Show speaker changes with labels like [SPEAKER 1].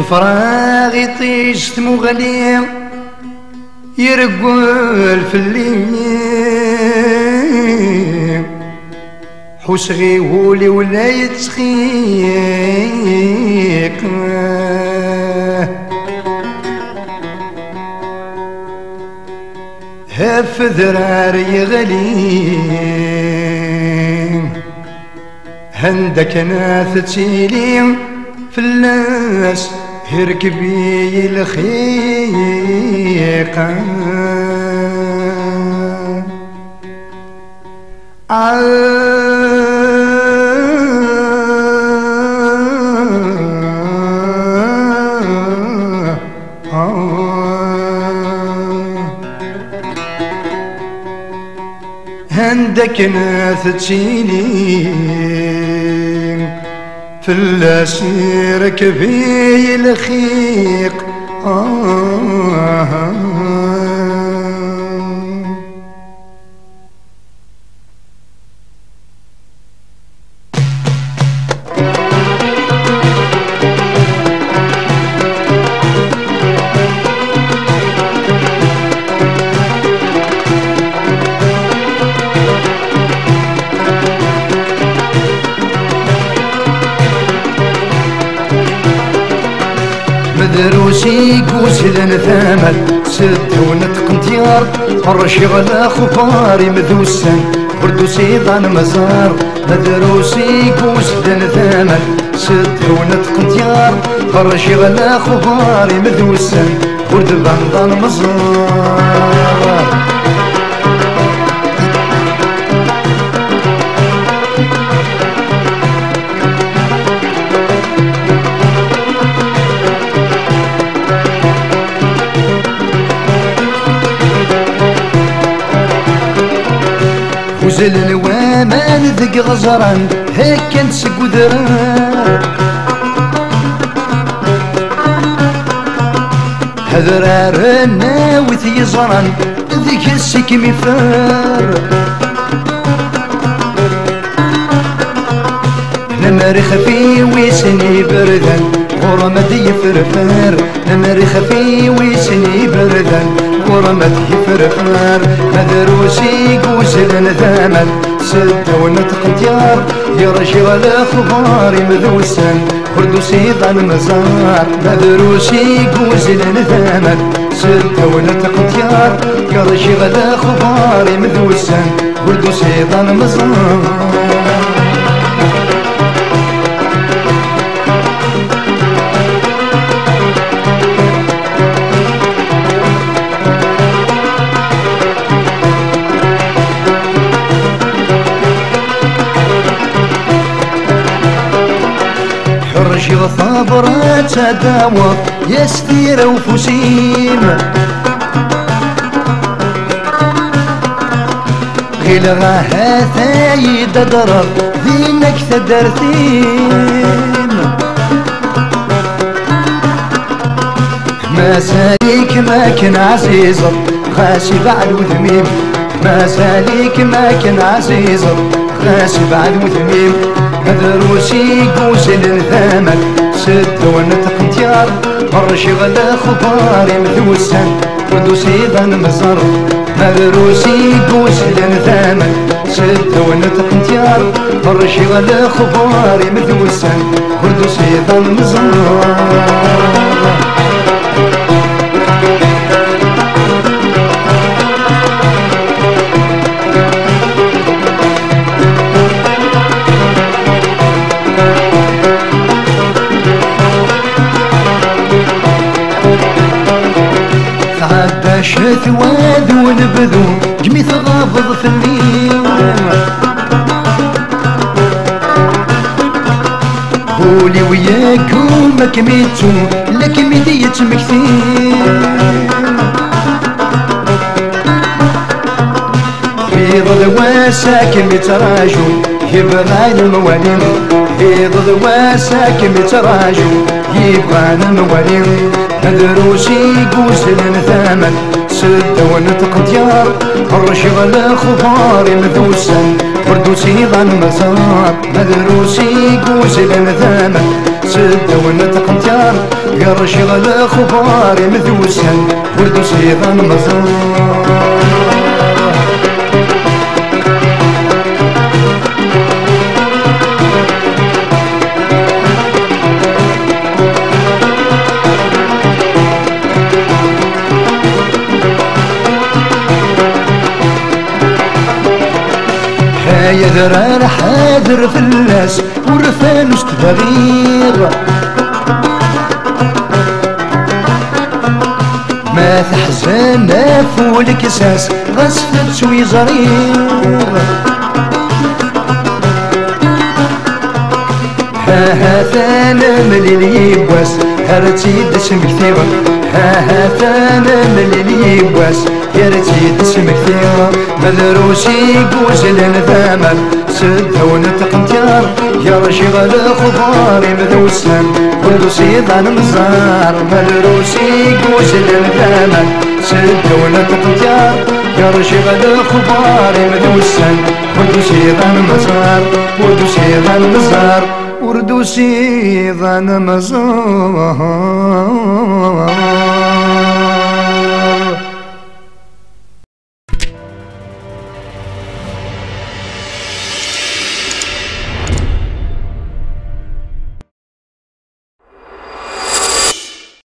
[SPEAKER 1] الفراغ يطيش تمغلي يرقل في الليل حوس غيولي ولا يتخيق هف ذرار يغلي هندك ناث تشيلي في الناس هركبي الخيقة هندك ناث تشيلي في الأسير كفي الخيق دروسي قوسلن ثامل سد ونطق انتيار الرشي غلا خفاري مذوسن بردوسي ظن مزار دروسي قوسلن ثامل سد ونطق انتيار الرشي غلا خفاري مذوسن بردبان ظن مزار وزل الوامان ذق غزران هيك نسق ودران هذرارنا وثي زران ذيك السكم يفار نمرخ في ويسني بردان غرمت يفرفار نمرخ في ويسني بردان ورمت يفرفار مدروسي قوسلن ثامل سد ونطق انتيار يا رجل اخباري مذوسن بردوسي ظن مزار مدروسي قوسلن ثامل سد ونطق انتيار يا رجل اخباري مذوسن بردوسي ظن مزار رجل ثابرات تداوى يستير وفسيم غير هاثا يدرر ذينك تدرثيم ما ساليك ما كان عزيزر غاسي بعد وذميم ما ساليك ما كان عزيزر غاسي بعد وذميم مدروسي قوسلن ثامل سد ونطق انتيار مرشي غلا خباري مذوسن بردوسي ظن مزر مدروسي قوسلن ثامل سد ونطق انتيار مرشي غلا خباري مذوسن بردوسي ظن مزر شث واذو نبذو جميث غافض في الليل قولي وياكم ما كميتو لكن ميدية مكثير في ضد واساكم يتراجو يبغان الموالين في ضد واساكم يتراجو يبغان الموالين مدروسي قوسلن ثامل سد ونطق انتيار الرشي غلا خباري مذوسن بردوسي ظن مزار مدروسي قوسلن ثامل سدة ونتقنتيار قرشي غلا خبار مذوسا وردو سيغان مزار يا دران حاضر في الناس ورفانوس تبغير ما تحزن فولك اساس غصفت شوي زرير ها ثانا ملي اليبواس هرتي دسم كثيرا ها ثانا ملي اليبواس يرتي دسم كثيرا مدروسي قوزل نثامل سدة ونتقنتيار يا رشيغ الخضار مذوسان ودوسي ضان مزار مدروسي قوزل نثامل سدة ونتقنتيار يا رشيغ الخضار مذوسان ودوسي ضان مزار ودوسي ضان مزار وردوسي ضان مزار